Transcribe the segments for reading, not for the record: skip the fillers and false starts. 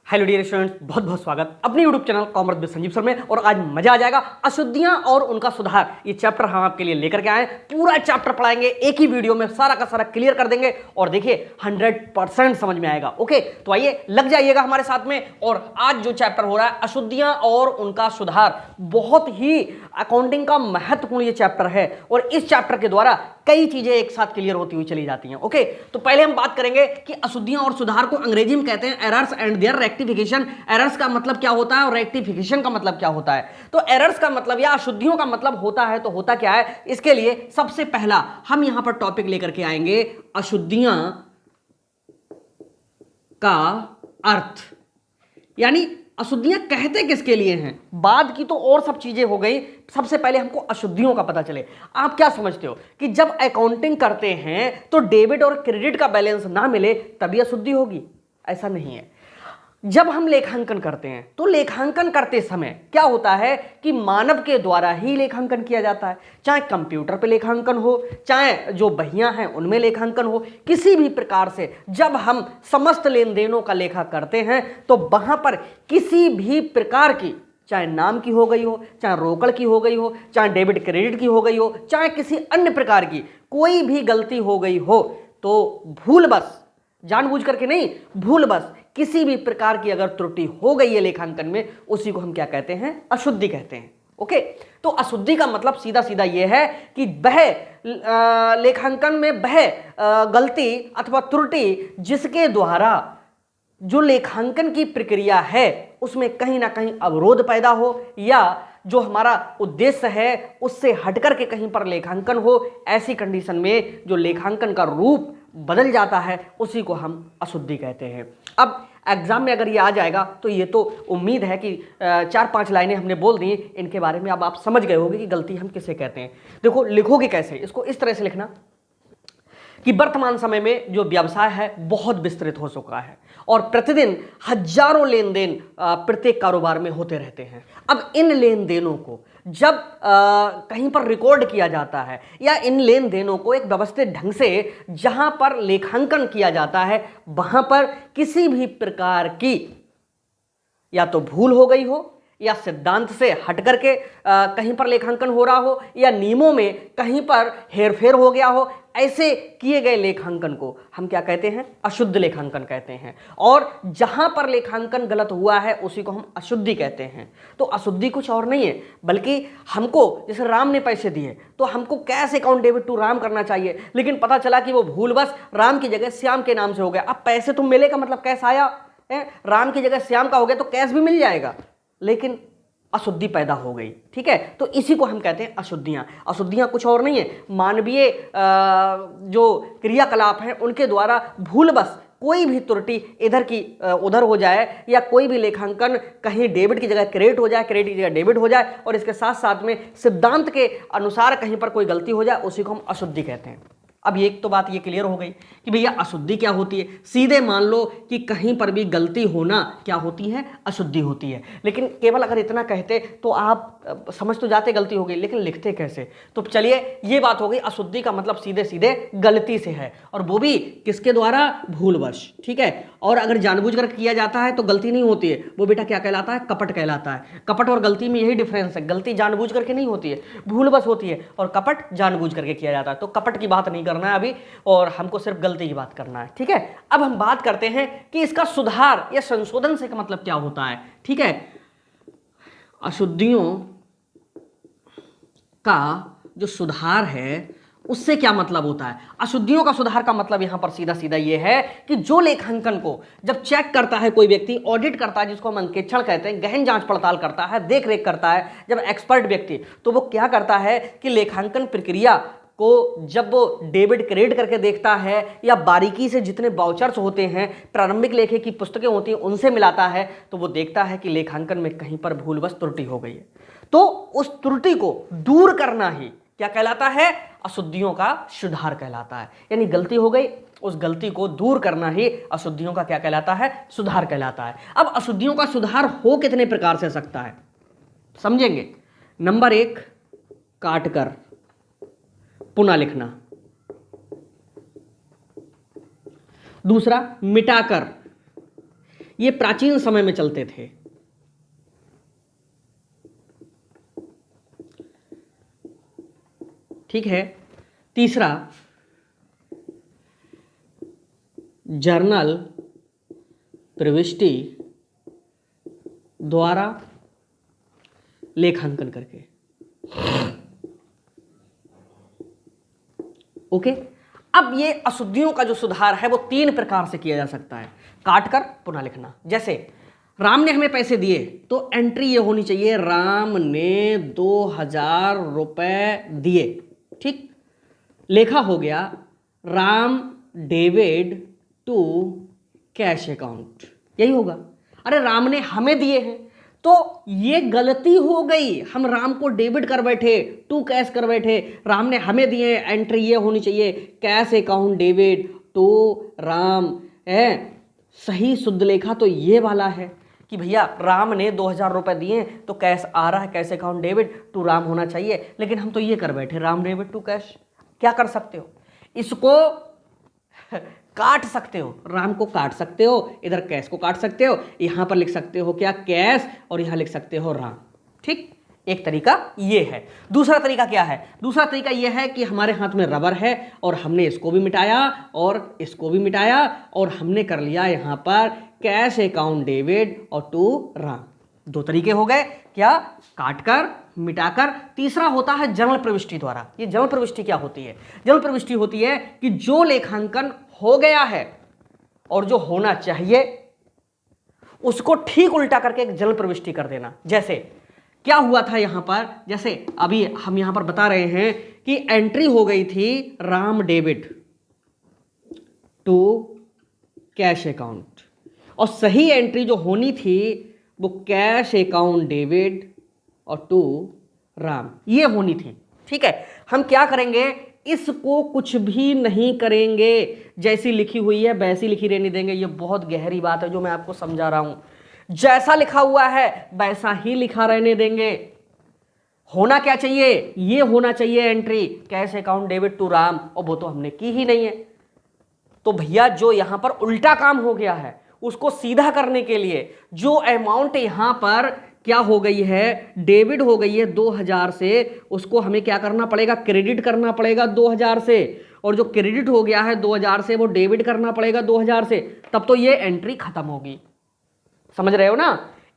Hello dear students, बहुत बहुत स्वागत अपने YouTube channel commerce with Sanjeev sir में। और आज मजा आ जाएगा। अशुद्धियां और उनका सुधार, ये चैप्टर हम आपके लिए लेकर के आए। पूरा चैप्टर पढ़ाएंगे एक ही वीडियो में, सारा का सारा क्लियर कर देंगे और देखिए 100% समझ में आएगा। ओके, तो आइए लग जाइएगा हमारे साथ में। और आज जो चैप्टर हो रहा है अशुद्धियां और उनका सुधार, बहुत ही अकाउंटिंग का महत्वपूर्ण ये चैप्टर है और इस चैप्टर के द्वारा कई चीजें एक साथ क्लियर होती हुई चली जाती हैं। ओके, तो पहले हम बात करेंगे कि अशुद्धियां और सुधार को अंग्रेजी में कहते हैं errors and their rectification. Errors का मतलब क्या होता है और रेक्टिफिकेशन का मतलब क्या होता है। तो एरर्स का मतलब या अशुद्धियों का मतलब होता है तो होता क्या है, इसके लिए सबसे पहला हम यहां पर टॉपिक लेकर के आएंगे अशुद्धियां का अर्थ। यानी अशुद्धियां कहते किसके लिए हैं, बाद की तो और सब चीजें हो गई, सबसे पहले हमको अशुद्धियों का पता चले। आप क्या समझते हो कि जब अकाउंटिंग करते हैं तो डेबिट और क्रेडिट का बैलेंस ना मिले तभी अशुद्धि होगी? ऐसा नहीं है। जब हम लेखांकन करते हैं तो लेखांकन करते समय क्या होता है कि मानव के द्वारा ही लेखांकन किया जाता है, चाहे कंप्यूटर पे लेखांकन हो, चाहे जो बहियां हैं उनमें लेखांकन हो, किसी भी प्रकार से जब हम समस्त लेन देनों का लेखा करते हैं तो वहां पर किसी भी प्रकार की, चाहे नाम की हो गई हो, चाहे रोकड़ की हो गई हो, चाहे डेबिट क्रेडिट की हो गई हो, चाहे किसी अन्य प्रकार की कोई भी गलती हो गई हो, तो भूलवश, जानबूझ करके नहीं, भूलवश किसी भी प्रकार की अगर त्रुटि हो गई है लेखांकन में, उसी को हम क्या कहते हैं, अशुद्धि कहते हैं। ओके, तो अशुद्धि का मतलब सीधा सीधा यह है कि वह लेखांकन में वह गलती अथवा त्रुटि जिसके द्वारा जो लेखांकन की प्रक्रिया है उसमें कहीं ना कहीं अवरोध पैदा हो, या जो हमारा उद्देश्य है उससे हटकर के कहीं पर लेखांकन हो, ऐसी कंडीशन में जो लेखांकन का रूप बदल जाता है उसी को हम अशुद्धि कहते हैं। अब एग्जाम में अगर ये आ जाएगा तो ये तो उम्मीद है कि 4-5 लाइनें हमने बोल दी, इनके बारे में अब आप समझ गए होंगे कि गलती हम किसे कहते हैं। देखो, लिखोगे कैसे, इसको इस तरह से लिखना कि वर्तमान समय में जो व्यवसाय है बहुत विस्तृत हो चुका है और प्रतिदिन हजारों लेन देन प्रत्येक कारोबार में होते रहते हैं। अब इन लेन देनों को जब कहीं पर रिकॉर्ड किया जाता है या इन लेन देनों को एक व्यवस्थित ढंग से जहां पर लेखांकन किया जाता है, वहां पर किसी भी प्रकार की या तो भूल हो गई हो, या सिद्धांत से हट करके कहीं पर लेखांकन हो रहा हो, या नियमों में कहीं पर हेरफेर हो गया हो, ऐसे किए गए लेखांकन को हम क्या कहते हैं, अशुद्ध लेखांकन कहते हैं। और जहां पर लेखांकन गलत हुआ है उसी को हम अशुद्धि कहते हैं। तो अशुद्धि कुछ और नहीं है, बल्कि हमको, जैसे राम ने पैसे दिए तो हमको cash account debit to Ram करना चाहिए, लेकिन पता चला कि वो भूलवश राम की जगह श्याम के नाम से हो गया। अब पैसे तो मिले का मतलब कैश आया है, राम की जगह श्याम का हो गया तो कैश भी मिल जाएगा, लेकिन अशुद्धि पैदा हो गई। ठीक है, तो इसी को हम कहते हैं अशुद्धियां। अशुद्धियां कुछ और नहीं है, मानवीय जो क्रियाकलाप हैं उनके द्वारा भूलवश कोई भी त्रुटि इधर की उधर हो जाए, या कोई भी लेखांकन कहीं डेबिट की जगह क्रेडिट हो जाए, क्रेडिट की जगह डेबिट हो जाए, और इसके साथ साथ में सिद्धांत के अनुसार कहीं पर कोई गलती हो जाए, उसी को हम अशुद्धि कहते हैं। अब एक तो बात ये क्लियर हो गई कि भैया अशुद्धि क्या होती है। सीधे मान लो कि कहीं पर भी गलती होना क्या होती है, अशुद्धि होती है। लेकिन केवल अगर इतना कहते तो आप समझ तो जाते गलती हो गई, लेकिन लिखते कैसे। तो चलिए, ये बात हो गई, अशुद्धि का मतलब सीधे सीधे गलती से है, और वो भी किसके द्वारा, भूलवश। ठीक है, और अगर जानबूझकर किया जाता है तो गलती नहीं होती है, वो बेटा क्या कहलाता है, कपट कहलाता है। कपट और गलती में यही डिफरेंस है, गलती जानबूझ करके नहीं होती है, भूलवश होती है, और कपट जानबूझ करके किया जाता है। तो कपट की बात नहीं करना है अभी, और हमको सिर्फ गलती की बात करना है। ठीक है, अब हम बात करते हैं कि इसका सुधार या संशोधन से का मतलब क्या होता है। ठीक है, अशुद्धियों का जो सुधार है उससे क्या मतलब होता है। अशुद्धियों का सुधार का मतलब यहां पर सीधा सीधा यह है कि जो लेखांकन को जब चेक करता है कोई व्यक्ति, ऑडिट करता है, जिसको हम अंकेक्षण कहते हैं, गहन जांच पड़ताल करता है, देख रेख करता है, जब एक्सपर्ट व्यक्ति, तो वो क्या करता है कि लेखांकन प्रक्रिया को जब वो डेबिट क्रेडिट करके देखता है, या बारीकी से जितने बाउचर्स होते हैं, प्रारंभिक लेखे की पुस्तकें होती हैं, उनसे मिलाता है, तो वो देखता है कि लेखांकन में कहीं पर भूलवश त्रुटि हो गई है। तो उस त्रुटि को दूर करना ही क्या कहलाता है, अशुद्धियों का सुधार कहलाता है। यानी गलती हो गई, उस गलती को दूर करना ही अशुद्धियों का क्या कहलाता है, सुधार कहलाता है। अब अशुद्धियों का सुधार हो कितने प्रकार से सकता है, समझेंगे। नंबर 1, काटकर पुनः लिखना। दूसरा, मिटाकर, ये प्राचीन समय में चलते थे। ठीक है। तीसरा, जर्नल प्रविष्टि द्वारा लेखांकन करके। ओके। अब ये अशुद्धियों का जो सुधार है वो 3 प्रकार से किया जा सकता है। काट कर पुनः लिखना, जैसे राम ने हमें पैसे दिए तो एंट्री ये होनी चाहिए, राम ने 2000 रुपए दिए। ठीक। लेखा हो गया Ram debit to cash account, यही होगा। अरे राम ने हमें दिए हैं तो ये गलती हो गई, हम राम को डेबिट कर बैठे, टू कैश कर बैठे, राम ने हमें दिए, एंट्री ये होनी चाहिए cash account debit to Ram है। सही शुद्ध लेखा तो ये वाला है कि भैया राम ने 2000 रुपए दिए तो कैश आ रहा है, cash account debit to Ram होना चाहिए, लेकिन हम तो ये कर बैठे राम डेबिट टू कैश। क्या कर सकते हो, इसको काट सकते हो, राम को काट सकते हो, इधर कैश को काट सकते हो, यहां पर लिख सकते हो क्या कैश और यहां लिख सकते हो राम। ठीक, एक तरीका ये है। दूसरा तरीका क्या है, दूसरा तरीका ये है कि हमारे हाथ में रबर है और हमने इसको भी मिटाया और इसको भी मिटाया और हमने कर लिया यहां पर कैश अकाउंट डेबिट और टू राम। 2 तरीके हो गए, क्या, काटकर मिटाकर। तीसरा होता है जर्नल प्रविष्टि द्वारा। ये जर्नल प्रविष्टि क्या होती है, जर्नल प्रविष्टि होती है कि जो लेखांकन हो गया है और जो होना चाहिए उसको ठीक उल्टा करके एक जर्नल प्रविष्टि कर देना। जैसे क्या हुआ था यहां पर, जैसे अभी हम यहां पर बता रहे हैं कि एंट्री हो गई थी Ram debit to cash account और सही एंट्री जो होनी थी वो कैश अकाउंट डेबिट और टू राम, ये होनी थी। ठीक है, हम क्या करेंगे, इसको कुछ भी नहीं करेंगे, जैसी लिखी हुई है वैसी लिखी रहने देंगे। ये बहुत गहरी बात है जो मैं आपको समझा रहा हूं। जैसा लिखा हुआ है वैसा ही लिखा रहने देंगे। होना क्या चाहिए, ये होना चाहिए entry cash account debit to Ram, और वो तो हमने की ही नहीं है। तो भैया जो यहां पर उल्टा काम हो गया है उसको सीधा करने के लिए जो अमाउंट यहां पर क्या हो गई है, डेबिट हो गई है 2000 से, उसको हमें क्या करना पड़ेगा, क्रेडिट करना पड़ेगा 2000 से, और जो क्रेडिट हो गया है 2000 से वो डेबिट करना पड़ेगा 2000 से, तब तो ये एंट्री खत्म होगी। समझ रहे हो ना,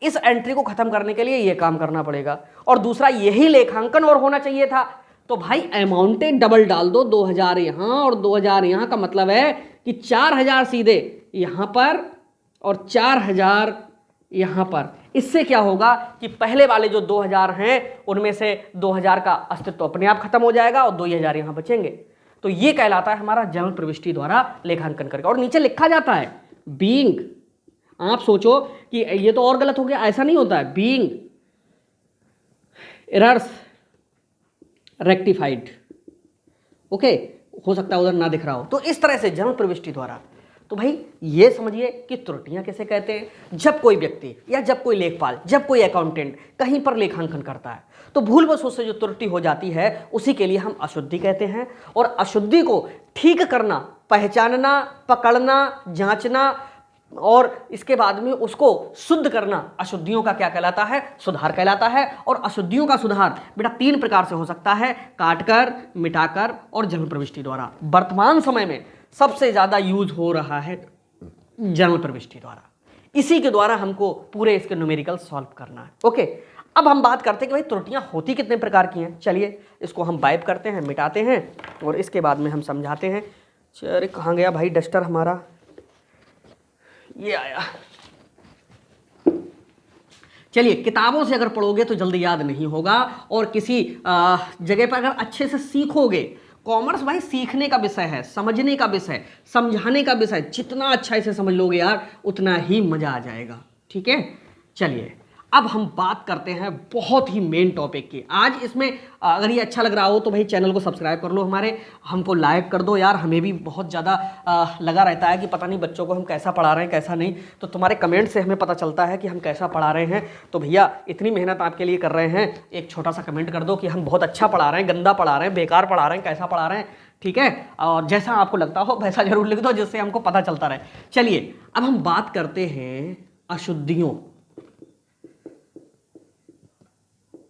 इस एंट्री को खत्म करने के लिए ये काम करना पड़ेगा। और दूसरा यही लेखांकन और होना चाहिए था। तो भाई अमाउंटें डबल डाल दो, 2000 यहां और 2000 यहां, का मतलब है कि 4000 सीधे यहां पर और 4000 यहां पर। इससे क्या होगा कि पहले वाले जो 2000 हैं उनमें से 2000 का अस्तित्व अपने आप खत्म हो जाएगा और 2000 यहां बचेंगे। तो ये कहलाता है हमारा जर्नल प्रविष्टि द्वारा लेखांकन करके। और नीचे लिखा जाता है बीइंग, आप सोचो कि ये तो और गलत हो गया, ऐसा नहीं होता है, बीइंग एरर्स रेक्टिफाइड। ओके, हो सकता है उधर ना दिख रहा हो। तो इस तरह से जर्नल प्रविष्टि द्वारा। तो भाई ये समझिए कि त्रुटियां कैसे कहते हैं। जब कोई व्यक्ति या जब कोई लेखपाल, जब कोई अकाउंटेंट कहीं पर लेखांकन करता है तो भूलवश से जो त्रुटि हो जाती है उसी के लिए हम अशुद्धि कहते हैं। और अशुद्धि को ठीक करना, पहचानना, पकड़ना, जांचना और इसके बाद में उसको शुद्ध करना, अशुद्धियों का क्या कहलाता है, सुधार कहलाता है। और अशुद्धियों का सुधार बेटा 3 प्रकार से हो सकता है, काटकर, मिटाकर और जर्नल प्रविष्टि द्वारा। वर्तमान समय में सबसे ज्यादा यूज हो रहा है जर्नल प्रविष्टि द्वारा। इसी के द्वारा हमको पूरे इसके न्यूमेरिकल सॉल्व करना है। ओके, अब हम बात करते हैं कि भाई त्रुटियां होती कितने प्रकार की हैं। चलिए इसको हम वाइप करते हैं, मिटाते हैं और इसके बाद में हम समझाते हैं। अरे कहाँ गया भाई डस्टर हमारा, ये आया। चलिए, किताबों से अगर पढ़ोगे तो जल्दी याद नहीं होगा और किसी जगह पर अगर अच्छे से सीखोगे। कॉमर्स भाई सीखने का विषय है, समझने का विषय, समझाने का विषय। जितना अच्छा इसे समझ लोगे यार उतना ही मजा आ जाएगा। ठीक है, चलिए अब हम बात करते हैं बहुत ही मेन टॉपिक की। आज इसमें अगर ये अच्छा लग रहा हो तो भाई चैनल को सब्सक्राइब कर लो, हमारे हमको लाइक कर दो यार। हमें भी बहुत ज़्यादा लगा रहता है कि पता नहीं बच्चों को हम कैसा पढ़ा रहे हैं कैसा नहीं, तो तुम्हारे कमेंट से हमें पता चलता है कि हम कैसा पढ़ा रहे हैं। तो भैया इतनी मेहनत आपके लिए कर रहे हैं, एक छोटा सा कमेंट कर दो कि हम बहुत अच्छा पढ़ा रहे हैं, गंदा पढ़ा रहे हैं, बेकार पढ़ा रहे हैं, कैसा पढ़ा रहे हैं। ठीक है, और जैसा आपको लगता हो वैसा जरूर लिख दो जिससे हमको पता चलता रहे। चलिए अब हम बात करते हैं अशुद्धियों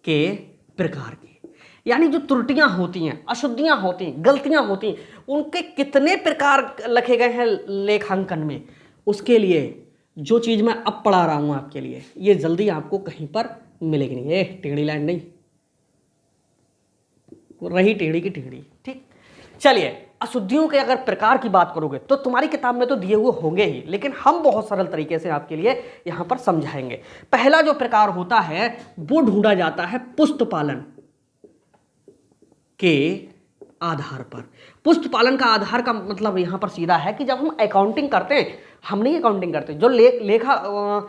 के प्रकार की, यानी जो त्रुटियां होती हैं, अशुद्धियां होती हैं, गलतियां होती हैं, उनके कितने प्रकार लिखे गए हैं लेखांकन में, उसके लिए जो चीज मैं अब पढ़ा रहा हूं आपके लिए, ये जल्दी आपको कहीं पर मिलेगी नहीं। ये टेढ़ी लाइन नहीं रही, टेढ़ी की टेढ़ी। ठीक, चलिए अशुद्धियों के अगर प्रकार की बात करोगे तो तुम्हारी किताब में तो दिए हुए होंगे ही, लेकिन हम बहुत सरल तरीके से आपके लिए यहां पर समझाएंगे। पहला जो प्रकार होता है वो ढूंढा जाता है पुस्तपालन के आधार पर। पुस्तपालन का आधार का मतलब यहां पर सीधा है कि जब हम अकाउंटिंग करते हैं, हम नहीं अकाउंटिंग करते, जो लेखा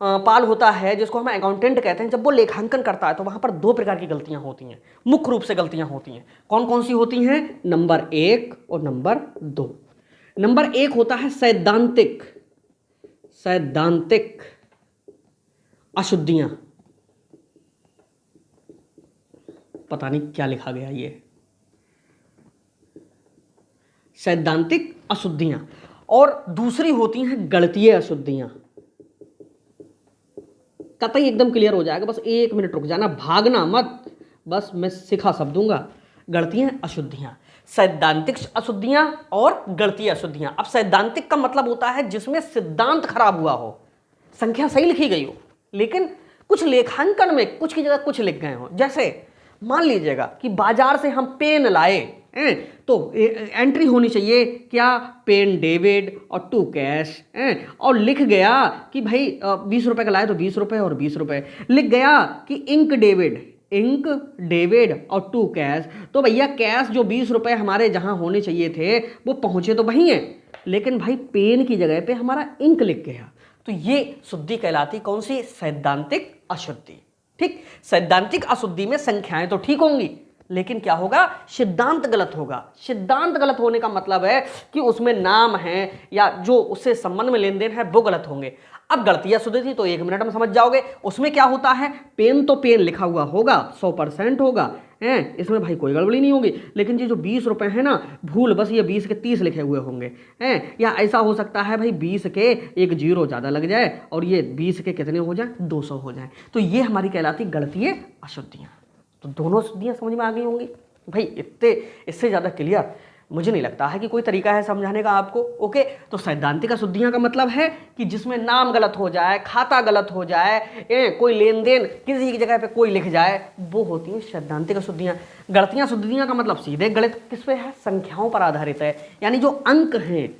पाल होता है जिसको हम अकाउंटेंट कहते हैं, जब वो लेखांकन करता है तो वहां पर दो प्रकार की गलतियां होती हैं, मुख्य रूप से गलतियां होती हैं। कौन कौन सी होती हैं? नंबर 1 और नंबर 2। नंबर 1 होता है सैद्धांतिक अशुद्धियां। पता नहीं क्या लिखा गया ये, सैद्धांतिक अशुद्धियां। और दूसरी होती हैं गणितीय अशुद्धियां। कतई एकदम क्लियर हो जाएगा, बस 1 मिनट रुक जाना, भागना मत, बस मैं सिखा सब दूंगा। गणितीय अशुद्धियां, सैद्धांतिक अशुद्धियां और गणितीय अशुद्धियां। अब सैद्धांतिक का मतलब होता है जिसमें सिद्धांत खराब हुआ हो, संख्या सही लिखी गई हो, लेकिन कुछ लेखांकन में कुछ की जगह कुछ लिख गए हो। जैसे मान लीजिएगा कि बाजार से हम पेन लाए तो एंट्री होनी चाहिए क्या? पेन डेबिट और टू कैश, और लिख गया कि भाई 20 रुपए का लाए तो 20 रुपए और 20 रुपए, लिख गया कि इंक डेबिट और टू कैश, तो भैया कैश जो 20 रुपए हमारे जहां होने चाहिए थे वो पहुंचे तो वहीं है, लेकिन भाई पेन की जगह पे हमारा इंक लिख गया, तो ये शुद्धि कहलाती कौन सी? सैद्धांतिक अशुद्धि। ठीक, सैद्धांतिक अशुद्धि में संख्याएं तो ठीक होंगी, लेकिन क्या होगा? सिद्धांत गलत होगा। सिद्धांत गलत होने का मतलब है कि उसमें नाम है या जो उससे संबंध में लेन देन है वो गलत होंगे। अब गणितीय अशुद्धि थी तो 1 मिनट में समझ जाओगे। उसमें क्या होता है? पेन तो पेन लिखा हुआ होगा, 100% होगा, इसमें भाई कोई गड़बड़ी नहीं होगी, लेकिन ये जो 20 रुपए है ना, भूल बस ये 20 के 30 लिखे हुए होंगे, या ऐसा हो सकता है भाई 20 के एक जीरो ज़्यादा लग जाए और ये 20 के कितने हो जाए? 200 हो जाए, तो ये हमारी कहलाती गणितीय अशुद्धियाँ। तो दोनों शुद्धियाँ समझ में आ गई होंगी भाई। इससे ज़्यादा क्लियर मुझे नहीं लगता है कि कोई तरीका है समझाने का आपको। ओके, तो सैद्धांतिक अशुद्धियाँ का मतलब है कि जिसमें नाम गलत हो जाए, खाता गलत हो जाए, कोई लेन देन किसी की जगह पे कोई लिख जाए, वो होती हैं सैद्धांतिक अशुद्धियाँ। गणितीय अशुद्धियाँ का मतलब सीधे गणित किस पे है? संख्याओं पर आधारित है, यानी जो अंक हैं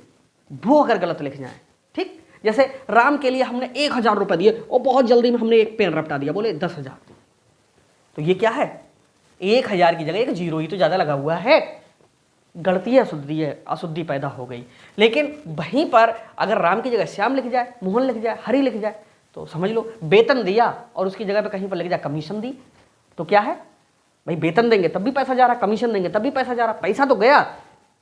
वो अगर गलत लिख जाए। ठीक, जैसे राम के लिए हमने 1000 रुपये दिए और बहुत जल्दी में हमने एक पेन रपटा दिया, बोले 10,000, तो ये क्या है? 1000 की जगह एक जीरो ही तो ज़्यादा लगा हुआ है, गणितीय अशुद्धि पैदा हो गई। लेकिन वहीं पर अगर राम की जगह श्याम लिख जाए, मोहन लिख जाए, हरि लिख जाए, तो समझ लो वेतन दिया और उसकी जगह पे कहीं पर लिख जाए कमीशन दी, तो क्या है भाई? वेतन देंगे तब भी पैसा जा रहा, कमीशन देंगे तब भी पैसा जा रहा, पैसा तो गया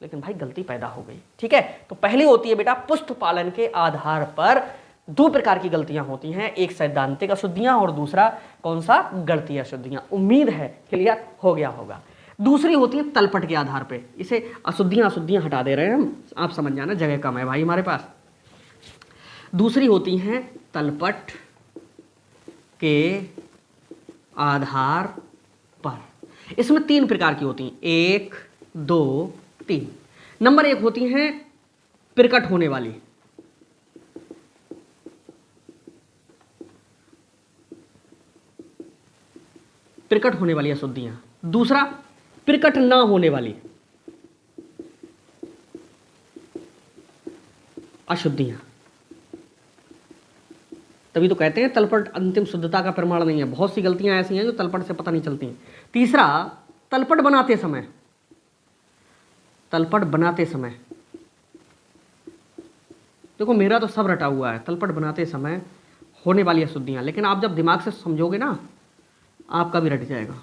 लेकिन भाई गलती पैदा हो गई। ठीक है, तो पहली होती है बेटा पुस्तपालन के आधार पर 2 प्रकार की गलतियां होती हैं, एक सैद्धांतिक अशुद्धियां और दूसरा कौन सा? गणितीय अशुद्धियां। उम्मीद है क्लियर हो गया होगा। दूसरी होती है तलपट के आधार पे, इसे अशुद्धियां हटा दे रहे हैं हम, आप समझ जाना, जगह कम है भाई हमारे पास। दूसरी होती हैं तलपट के आधार पर। इसमें 3 प्रकार की होती हैं, 1, 2, 3। नंबर 1 होती हैं प्रकट होने वाली, अशुद्धियां। दूसरा प्रकट ना होने वाली अशुद्धियां। तभी तो कहते हैं तलपट अंतिम शुद्धता का प्रमाण नहीं है, बहुत सी गलतियां ऐसी हैं जो तलपट से पता नहीं चलती हैं। तीसरा, तलपट बनाते समय देखो मेरा तो सब रटा हुआ है, तलपट बनाते समय होने वाली अशुद्धियां, लेकिन आप जब दिमाग से समझोगे ना आपका भी रट जाएगा।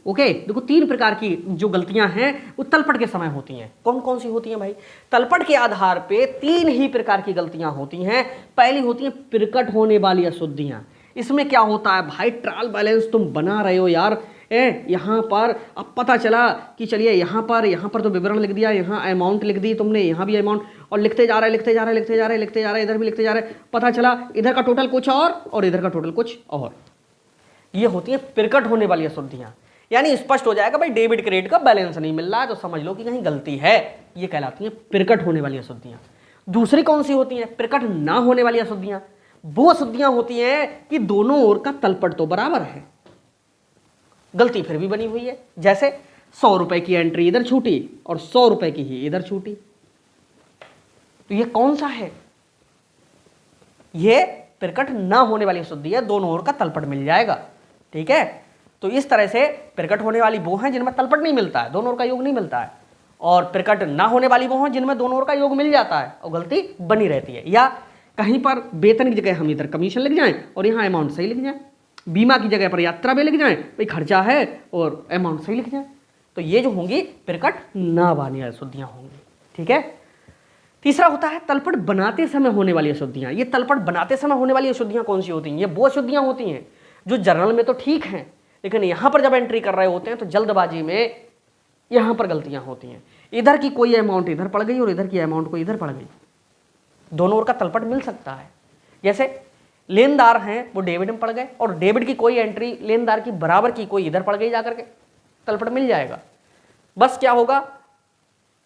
ओके, देखो 3 प्रकार की जो गलतियां हैं वो तलपट के समय होती हैं। कौन कौन सी होती हैं भाई? तलपट के आधार पे 3 ही प्रकार की गलतियां होती हैं। पहली होती है प्रकट होने वाली अशुद्धियां। इसमें क्या होता है भाई? ट्रायल बैलेंस तुम बना रहे हो यार, यहाँ पर अब पता चला कि चलिए यहाँ पर तो विवरण लिख दिया, यहाँ अमाउंट लिख दी तुमने, यहाँ भी अमाउंट, और लिखते जा रहा है इधर भी लिखते जा रहे, पता चला इधर का टोटल कुछ और इधर का टोटल कुछ और। ये होती है प्रकट होने वाली अशुद्धियाँ। यानी स्पष्ट हो जाएगा भाई डेबिट क्रेडिट का बैलेंस नहीं मिल रहा है तो समझ लो कि कहीं गलती है। ये कहलाती हैं प्रकट होने वाली अशुद्धियाँ। दूसरी कौन सी होती हैं? प्रकट ना होने वाली अशुद्धियाँ। वो अशुद्धियाँ होती हैं कि दोनों ओर का तलपट तो बराबर है, गलती फिर भी बनी हुई है। जैसे 100 रुपए की एंट्री इधर छूटी और 100 रुपए की ही इधर छूटी, तो ये कौन सा है? ये प्रकट ना होने वाली अशुद्धि है, दोनों ओर का तलपट मिल जाएगा। ठीक है, तो इस तरह से प्रकट होने वाली वो हैं जिनमें तलपट नहीं मिलता है, दोनों ओर का योग नहीं मिलता है, और प्रकट ना होने वाली वो हैं जिनमें दोनों ओर का योग मिल जाता है और गलती बनी रहती है। या कहीं पर वेतन की जगह हम इधर कमीशन लिख जाएं और यहाँ अमाउंट सही लिख जाएं, बीमा की जगह पर यात्रा भी लिख जाएं, भाई खर्चा है और अमाउंट सही लिख जाएं, तो ये जो होंगी प्रकट ना वाली अशुद्धियाँ होंगी। ठीक है, तीसरा होता है तलपट बनाते समय होने वाली अशुद्धियाँ। ये तलपट बनाते समय होने वाली अशुद्धियाँ कौन सी होती हैं? ये वो अशुद्धियाँ होती हैं जो जर्नल में तो ठीक हैं, लेकिन यहाँ पर जब एंट्री कर रहे होते हैं तो जल्दबाजी में यहाँ पर गलतियाँ होती हैं। इधर की कोई अमाउंट इधर पड़ गई और इधर की अमाउंट को इधर पड़ गई, दोनों ओर का तलपट मिल सकता है। जैसे लेनदार हैं वो डेबिट में पड़ गए और डेबिट की कोई एंट्री लेनदार की बराबर की कोई इधर पड़ गई, जाकर के तलपट मिल जाएगा। बस क्या होगा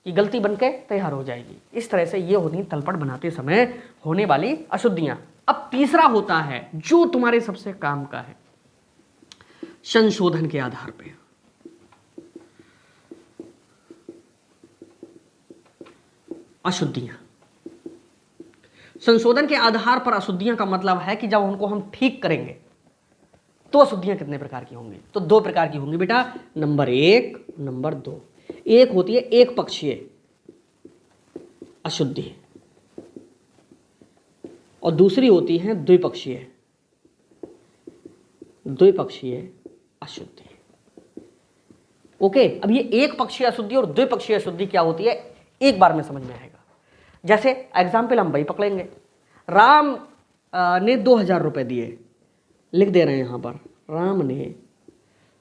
कि गलती बनके तैयार हो जाएगी। इस तरह से ये होती तलपट बनाते समय होने वाली अशुद्धियां। अब तीसरा होता है जो तुम्हारे सबसे काम का है, संशोधन के आधार पे अशुद्धियां। संशोधन के आधार पर अशुद्धियां का मतलब है कि जब उनको हम ठीक करेंगे तो अशुद्धियां कितने प्रकार की होंगी? तो 2 प्रकार की होंगी बेटा, नंबर 1, नंबर 2। एक होती है एक पक्षीय अशुद्धि और दूसरी होती है द्विपक्षीय अशुद्धि। ओके, अब ये एक पक्षीय अशुद्धि और द्विपक्षीय अशुद्धि क्या होती है एक बार में समझ में आएगा। जैसे एग्जाम्पल हम वही पकड़ेंगे, राम ने 2000 रुपये दिए, लिख दे रहे हैं यहाँ पर, राम ने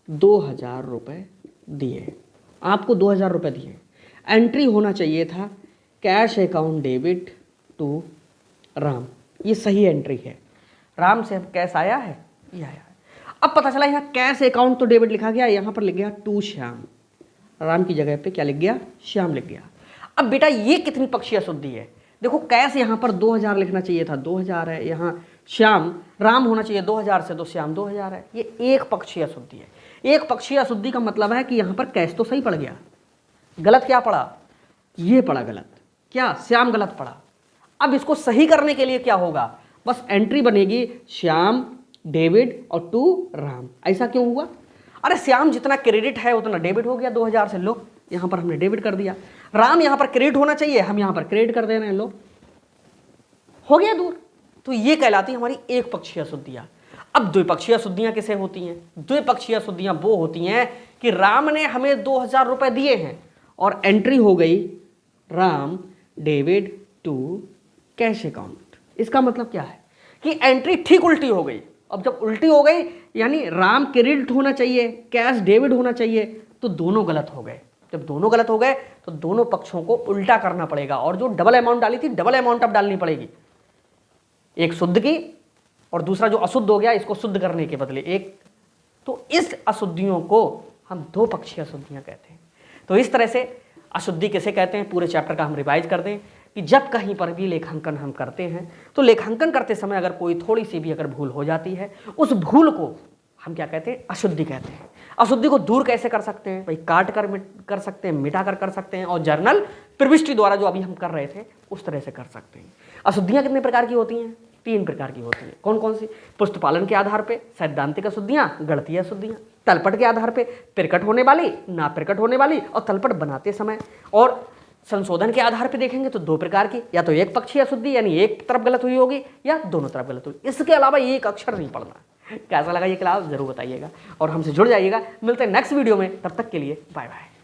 2000 रुपये दिए, आपको 2000 रुपये दिए। एंट्री होना चाहिए था cash account debit to Ram, ये सही एंट्री है। राम से अब कैश आया है, ये आया है। अब पता चला यहाँ कैश अकाउंट तो डेबिट लिखा गया, यहाँ पर लिख गया टू श्याम, राम की जगह पे क्या लिख गया, श्याम लिख गया। अब बेटा ये कितनी पक्षीय अशुद्धि है? देखो कैश यहाँ पर 2000 लिखना चाहिए था, 2000 है, यहाँ श्याम राम होना चाहिए 2000 से, तो श्याम 2000 है। ये एक पक्षीय अशुद्धि है। एक पक्षीय अशुद्धि का मतलब है कि यहाँ पर कैश तो सही पड़ गया, गलत क्या पड़ा, ये पड़ा गलत, क्या श्याम गलत पड़ा। अब इसको सही करने के लिए क्या होगा, बस एंट्री बनेगी श्याम डेबिट और टू राम। ऐसा क्यों हुआ? अरे श्याम जितना क्रेडिट है उतना डेबिट हो गया 2000 से, लो यहाँ पर हमने डेबिट कर दिया। राम यहाँ पर क्रेडिट होना चाहिए, हम यहाँ पर क्रेडिट कर दे रहे हैं, लो हो गया दूर। तो ये कहलाती है हमारी एक पक्षीय अशुद्धियाँ। अब द्विपक्षीय अशुद्धियाँ किसे होती हैं? द्विपक्षीय अशुद्धियाँ वो होती हैं कि राम ने हमें 2000 रुपये दिए हैं और एंट्री हो गई Ram debit to cash account. इसका मतलब क्या है कि एंट्री ठीक उल्टी हो गई। अब जब उल्टी हो गई यानी राम क्रेडिट होना चाहिए, कैश डेबिट होना चाहिए, तो दोनों गलत हो गए। जब दोनों गलत हो गए तो दोनों पक्षों को उल्टा करना पड़ेगा और जो डबल अमाउंट डाली थी डबल अमाउंट अब डालनी पड़ेगी, एक शुद्ध की और दूसरा जो अशुद्ध हो गया इसको शुद्ध करने के बदले एक। तो इस अशुद्धियों को हम दो पक्षीय अशुद्धियां कहते हैं। तो इस तरह से अशुद्धि किसे कहते हैं पूरे चैप्टर का हम रिवाइज कर दें कि जब कहीं पर भी लेखांकन हम करते हैं तो लेखांकन करते समय अगर कोई थोड़ी सी भी अगर भूल हो जाती है उस भूल को हम क्या कहते हैं, अशुद्धि कहते हैं। अशुद्धि को दूर कैसे कर सकते हैं भाई, काट कर सकते हैं, मिटा कर सकते हैं और जर्नल प्रविष्टि द्वारा जो अभी हम कर रहे थे उस तरह से कर सकते हैं। अशुद्धियां कितने प्रकार की होती हैं? 3 प्रकार की होती हैं। कौन कौन सी? पुष्टपालन के आधार पे सैद्धांतिक अशुद्धियां, गणितीय अशुद्धियां, तलपट के आधार पे प्रकट होने वाली, ना प्रकट होने वाली और तलपट बनाते समय। और संशोधन के आधार पे देखेंगे तो 2 प्रकार की, या तो एक पक्षीय अशुद्धि यानी एक तरफ गलत हुई होगी या दोनों तरफ गलत हुई। इसके अलावा एक अक्षर नहीं पढ़ना। कैसा लगा ये क्लास जरूर बताइएगा और हमसे जुड़ जाइएगा। मिलते हैं नेक्स्ट वीडियो में, तब तक के लिए बाय बाय।